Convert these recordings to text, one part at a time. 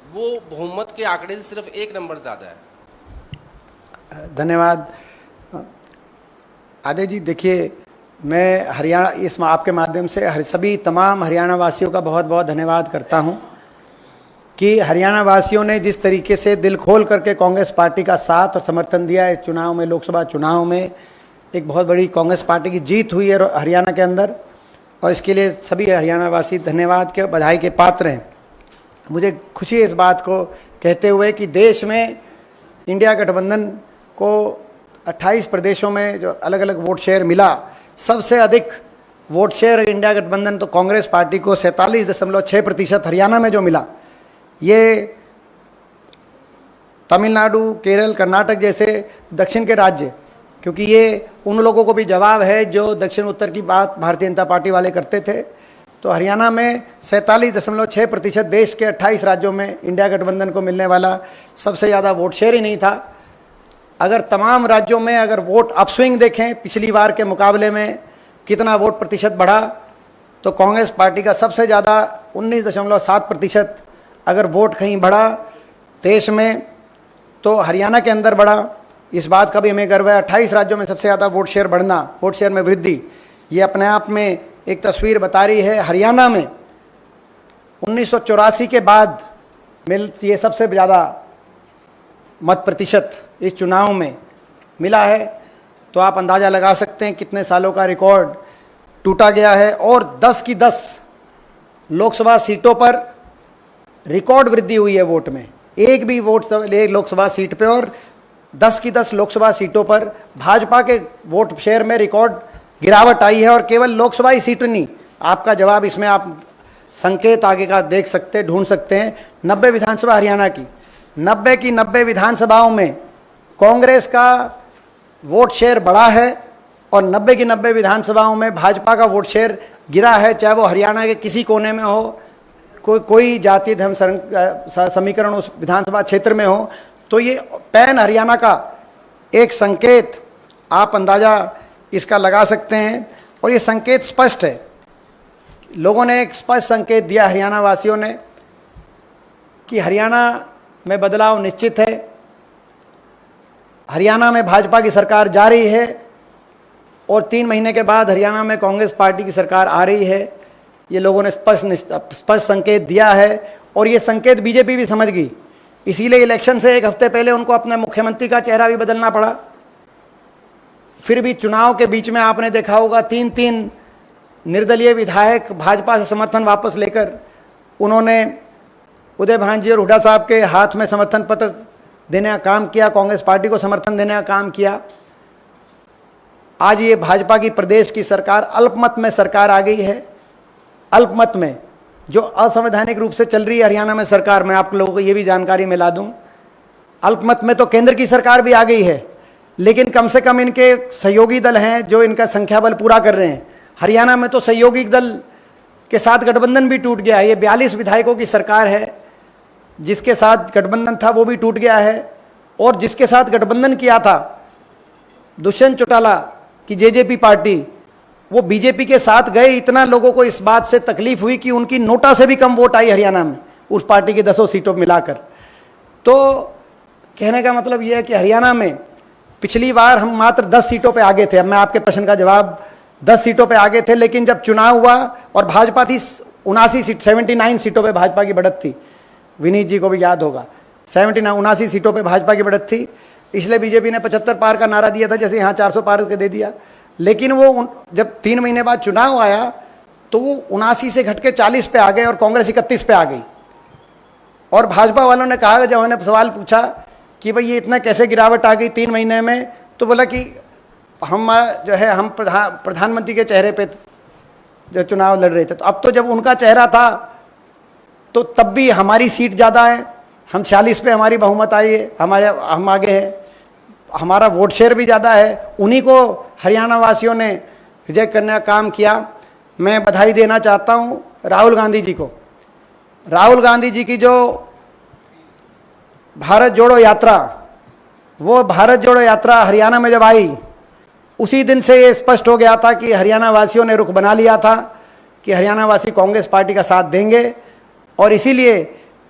वो बहुमत के आंकड़े से सिर्फ 1 नंबर ज़्यादा है। धन्यवाद आदे जी। देखिए, मैं हरियाणा इस आपके माध्यम से सभी तमाम हरियाणा वासियों का बहुत बहुत धन्यवाद करता हूं कि हरियाणा वासियों ने जिस तरीके से दिल खोल करके कांग्रेस पार्टी का साथ और समर्थन दिया है। इस चुनाव में, लोकसभा चुनाव में एक बहुत बड़ी कांग्रेस पार्टी की जीत हुई है हरियाणा के अंदर, और इसके लिए सभी हरियाणा वासी धन्यवाद के, बधाई के पात्र हैं। मुझे खुशी है इस बात को कहते हुए कि देश में इंडिया गठबंधन को 28 प्रदेशों में जो अलग अलग वोट शेयर मिला, सबसे अधिक वोट शेयर इंडिया गठबंधन तो कांग्रेस पार्टी को 47.6% हरियाणा में जो मिला, ये तमिलनाडु, केरल, कर्नाटक जैसे दक्षिण के राज्य, क्योंकि ये उन लोगों को भी जवाब है जो दक्षिण उत्तर की बात भारतीय जनता पार्टी वाले करते थे। तो हरियाणा में 47.6% देश के 28 राज्यों में इंडिया गठबंधन को मिलने वाला सबसे ज़्यादा वोट शेयर ही नहीं था। अगर तमाम राज्यों में अगर वोट अपस्विंग देखें, पिछली बार के मुकाबले में कितना वोट प्रतिशत बढ़ा, तो कांग्रेस पार्टी का सबसे ज़्यादा 19.7% अगर वोट कहीं बढ़ा देश में तो हरियाणा के अंदर बढ़ा। इस बात का भी हमें गर्व है। 28 राज्यों में सबसे ज़्यादा वोट शेयर बढ़ना, वोट शेयर में वृद्धि, ये अपने आप में एक तस्वीर बता रही है। हरियाणा में 1984 के बाद ये सबसे ज़्यादा मत प्रतिशत इस चुनाव में मिला है। तो आप अंदाज़ा लगा सकते हैं कितने सालों का रिकॉर्ड टूटा गया है। और 10 की 10 लोकसभा सीटों पर रिकॉर्ड वृद्धि हुई है वोट में। एक भी वोट लोकसभा सीट पे और 10 की 10 लोकसभा सीटों पर भाजपा के वोट शेयर में रिकॉर्ड गिरावट आई है। और केवल लोकसभा ही सीट नहीं, आपका जवाब इसमें आप संकेत आगे का देख सकते, ढूंढ सकते हैं। 90 विधानसभा हरियाणा की 90 की 90 विधानसभाओं में कांग्रेस का वोट शेयर बढ़ा है और 90 की 90 विधानसभाओं में भाजपा का वोट शेयर गिरा है, चाहे वो हरियाणा के किसी कोने में हो, कोई जाति धर्म समीकरण उस विधानसभा क्षेत्र में हो। तो ये पैन हरियाणा का एक संकेत, आप अंदाज़ा इसका लगा सकते हैं। और ये संकेत स्पष्ट है, लोगों ने एक स्पष्ट संकेत दिया हरियाणा वासियों ने कि हरियाणा में बदलाव निश्चित है। हरियाणा में भाजपा की सरकार जा रही है और 3 महीने के बाद हरियाणा में कांग्रेस पार्टी की सरकार आ रही है। ये लोगों ने स्पष्ट संकेत दिया है और ये संकेत बीजेपी भी समझ गई। इसीलिए इलेक्शन से 1 हफ्ते पहले उनको अपने मुख्यमंत्री का चेहरा भी बदलना पड़ा। फिर भी चुनाव के बीच में आपने देखा होगा 3-3 निर्दलीय विधायक भाजपा से समर्थन वापस लेकर उन्होंने उदय भांजी और हुड्डा साहब के हाथ में समर्थन पत्र देने का काम किया, कांग्रेस पार्टी को समर्थन देने का काम किया। आज ये भाजपा की प्रदेश की सरकार अल्पमत में सरकार आ गई है। अल्पमत में जो असंवैधानिक रूप से चल रही है हरियाणा में सरकार, मैं आप लोगों को ये भी जानकारी मिला दूं, अल्पमत में तो केंद्र की सरकार भी आ गई है, लेकिन कम से कम इनके सहयोगी दल हैं जो इनका संख्या बल पूरा कर रहे हैं। हरियाणा में तो सहयोगी दल के साथ गठबंधन भी टूट गया है। ये 42 विधायकों की सरकार है, जिसके साथ गठबंधन था वो भी टूट गया है। और जिसके साथ गठबंधन किया था दुष्यंत चौटाला की जेजेपी पार्टी, वो बीजेपी के साथ गए। इतना लोगों को इस बात से तकलीफ हुई कि उनकी नोटा से भी कम वोट आई हरियाणा में उस पार्टी की 10 सीटों मिलाकर। तो कहने का मतलब ये है कि हरियाणा में पिछली बार हम मात्र 10 सीटों पे आगे थे। अब मैं आपके प्रश्न का जवाब, 10 सीटों पे आगे थे, लेकिन जब चुनाव हुआ और भाजपा थी 79 सीटों पे भाजपा की बढ़त थी। विनीत जी को भी याद होगा, 79 सीटों पे भाजपा की बढ़त थी। इसलिए बीजेपी ने 75 पार का नारा दिया था, जैसे यहाँ 400 पार के दे दिया। लेकिन वो जब 3 महीने बाद चुनाव आया तो वो 79 से घट के 40 पे आ गए और कांग्रेस 31 पे आ गई। और भाजपा वालों ने कहा, जब उन्होंने सवाल पूछा कि भाई ये इतना कैसे गिरावट आ गई 3 महीने में, तो बोला कि हम जो है हम प्रधानमंत्री के चेहरे पे जो चुनाव लड़ रहे थे। तो अब तो जब उनका चेहरा था तो तब भी हमारी सीट ज़्यादा है, हम 46 पे हमारी बहुमत आई है, हम आगे हैं, हमारा वोट शेयर भी ज़्यादा है। उन्हीं को हरियाणा वासियों ने रिजेक्ट करने का काम किया। मैं बधाई देना चाहता हूँ राहुल गांधी जी को। राहुल गांधी जी की जो भारत जोड़ो यात्रा, वो भारत जोड़ो यात्रा हरियाणा में जब आई, उसी दिन से ये स्पष्ट हो गया था कि हरियाणा वासियों ने रुख बना लिया था कि हरियाणा वासी कांग्रेस पार्टी का साथ देंगे। और इसीलिए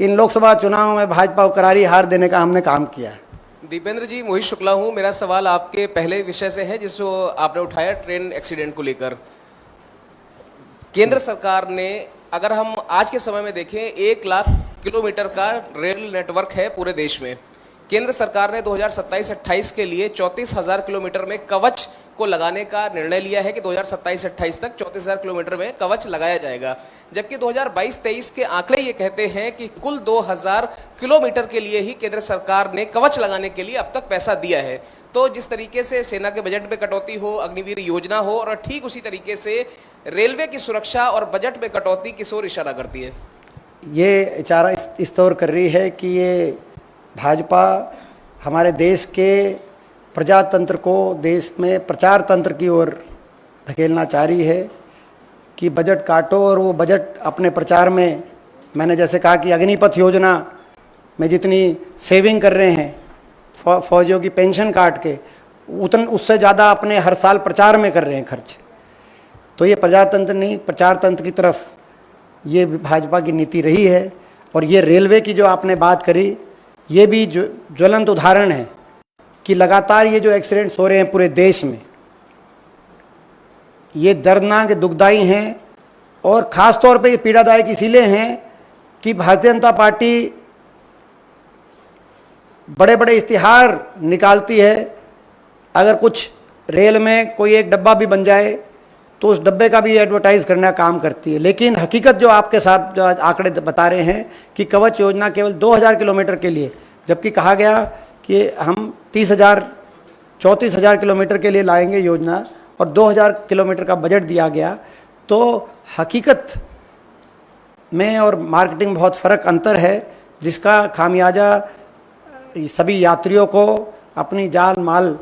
इन लोकसभा चुनाव में भाजपा को करारी हार देने का हमने काम किया है। दीपेंद्र जी, मोहित शुक्ला हूं। मेरा सवाल आपके पहले विषय से है जिसको आपने उठाया, ट्रेन एक्सीडेंट को लेकर। केंद्र सरकार ने, अगर हम आज के समय में देखें, 1 लाख किलोमीटर का रेल नेटवर्क है पूरे देश में। केंद्र सरकार ने 2027-28 के लिए 34,000 किलोमीटर में कवच को लगाने का निर्णय लिया है कि 2027-28 तक 34,000 किलोमीटर में कवच लगाया जाएगा, जबकि 2022-23 के आंकड़े ये कहते हैं कि कुल 2,000 किलोमीटर के लिए ही केंद्र सरकार ने कवच लगाने के लिए अब तक पैसा दिया है। तो जिस तरीके से सेना के बजट में कटौती हो, अग्निवीर योजना हो, और ठीक उसी तरीके से रेलवे की सुरक्षा और बजट में कटौती किस ओर इशारा करती है? ये इशारा इस तौर कर रही है कि ये भाजपा हमारे देश के प्रजातंत्र को देश में प्रचार तंत्र की ओर धकेलना चाह रही है कि बजट काटो, और वो बजट अपने प्रचार में, मैंने जैसे कहा कि अग्निपथ योजना में जितनी सेविंग कर रहे हैं फौजियों की पेंशन काट के, उससे ज़्यादा अपने हर साल प्रचार में कर रहे हैं खर्च। तो ये प्रजातंत्र नहीं, प्रचार तंत्र की तरफ ये भाजपा की नीति रही है। और ये रेलवे की जो आपने बात करी, ये भी ज्वलंत उदाहरण है कि लगातार ये जो एक्सीडेंट्स हो रहे हैं पूरे देश में, ये दर्दनाक, दुखदाई हैं, और ख़ास तौर पे ये पीड़ादायक इसीलिए हैं कि भारतीय जनता पार्टी बड़े बड़े इश्तिहार निकालती है। अगर कुछ रेल में कोई एक डब्बा भी बन जाए तो उस डब्बे का भी एडवर्टाइज करने का काम करती है, लेकिन हकीकत जो आपके साथ जो आंकड़े बता रहे हैं कि कवच योजना केवल 2,000 किलोमीटर के लिए, जबकि कहा गया कि हम 34,000 किलोमीटर के लिए लाएंगे योजना, और 2,000 किलोमीटर का बजट दिया गया। तो हकीकत में और मार्केटिंग में बहुत फ़र्क, अंतर है, जिसका खामियाजा सभी यात्रियों को अपनी जान माल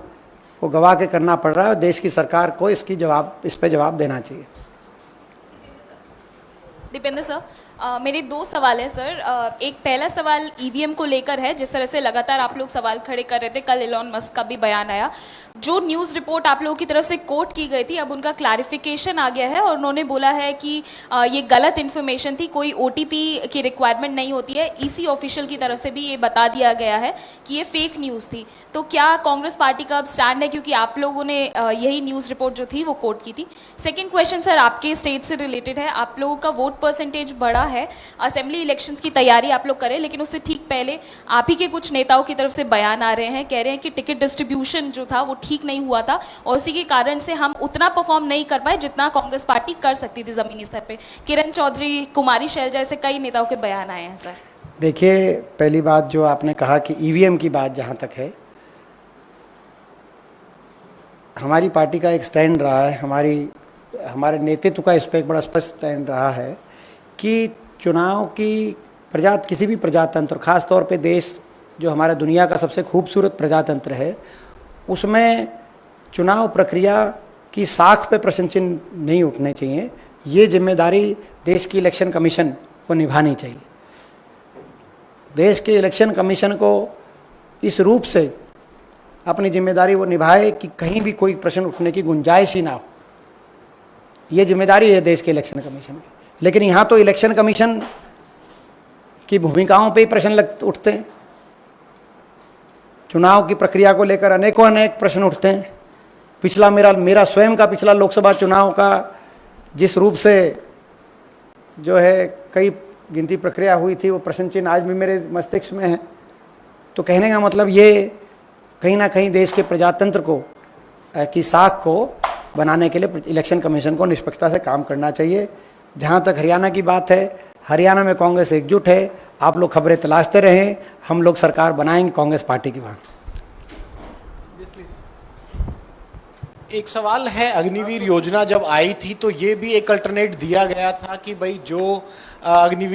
को गवा के करना पड़ रहा है। और देश की सरकार को इस पे जवाब देना चाहिए। दीपेंद्र सर, मेरे 2 सवाल हैं सर। एक पहला सवाल ईवीएम को लेकर है। जिस तरह से लगातार आप लोग सवाल खड़े कर रहे थे, कल एलॉन मस्क का भी बयान आया, जो न्यूज़ रिपोर्ट आप लोगों की तरफ से कोट की गई थी, अब उनका क्लैरिफिकेशन आ गया है और उन्होंने बोला है कि ये गलत इन्फॉर्मेशन थी, कोई ओटीपी की रिक्वायरमेंट नहीं होती है। ईसी ऑफिशियल की तरफ से भी ये बता दिया गया है कि ये फेक न्यूज़ थी। तो क्या कांग्रेस पार्टी का अब स्टैंड है, क्योंकि आप लोगों ने यही न्यूज़ रिपोर्ट जो थी वो कोट की थी? सेकेंड क्वेश्चन सर, आपके स्टेट से रिलेटेड है। आप लोगों का वोट परसेंटेज बढ़ा है, असेंबली इलेक्शंस की तैयारी आप लोग करें, लेकिन उससे ठीक पहले आप ही के कुछ नेताओं की तरफ से बयान आ रहे हैं, कह रहे हैं कि टिकट डिस्ट्रीब्यूशन जो था वो ठीक नहीं हुआ था और उसी के कारण से हम उतना परफॉर्म नहीं कर पाए जितना कांग्रेस पार्टी कर सकती थी जमीनी स्तर पे। किरण चौधरी, कुमारी शैलजा, ऐसे कई नेताओं के बयान आए हैं सर। देखिए, पहली बात जो आपने कहा कि ईवीएम की बात जहाँ तक है, हमारी पार्टी का एक स्टैंड रहा है, हमारे नेतृत्व का इस पर एक बड़ा स्पष्ट स्टैंड रहा है कि चुनाव की किसी भी प्रजातंत्र, खास तौर पे देश जो हमारा दुनिया का सबसे खूबसूरत प्रजातंत्र है, उसमें चुनाव प्रक्रिया की साख पे प्रश्न चिन्ह नहीं उठने चाहिए। ये जिम्मेदारी देश की इलेक्शन कमीशन को निभानी चाहिए। देश के इलेक्शन कमीशन को इस रूप से अपनी जिम्मेदारी वो निभाए कि कहीं भी कोई प्रश्न उठने की गुंजाइश ही ना हो। ये जिम्मेदारी है देश के इलेक्शन कमीशन की। लेकिन यहाँ तो इलेक्शन कमीशन की भूमिकाओं पे ही प्रश्न उठते हैं। चुनाव की प्रक्रिया को लेकर अनेक प्रश्न उठते हैं। मेरा स्वयं का पिछला लोकसभा चुनाव का जिस रूप से जो है कई गिनती प्रक्रिया हुई थी, वो प्रश्न चिन्ह आज भी मेरे मस्तिष्क में है। तो कहने का मतलब ये कहीं ना कहीं देश के प्रजातंत्र को की साख को बनाने के लिए इलेक्शन कमीशन को निष्पक्षता से काम करना चाहिए। जहाँ तक हरियाणा की बात है, हरियाणा में कांग्रेस एकजुट है। आप लोग खबरें तलाशते रहें, हम लोग सरकार बनाएंगे कांग्रेस पार्टी की बात। एक सवाल है, अग्निवीर योजना जब आई थी तो ये भी एक अल्टरनेट दिया गया था कि भाई जो अग्निवीर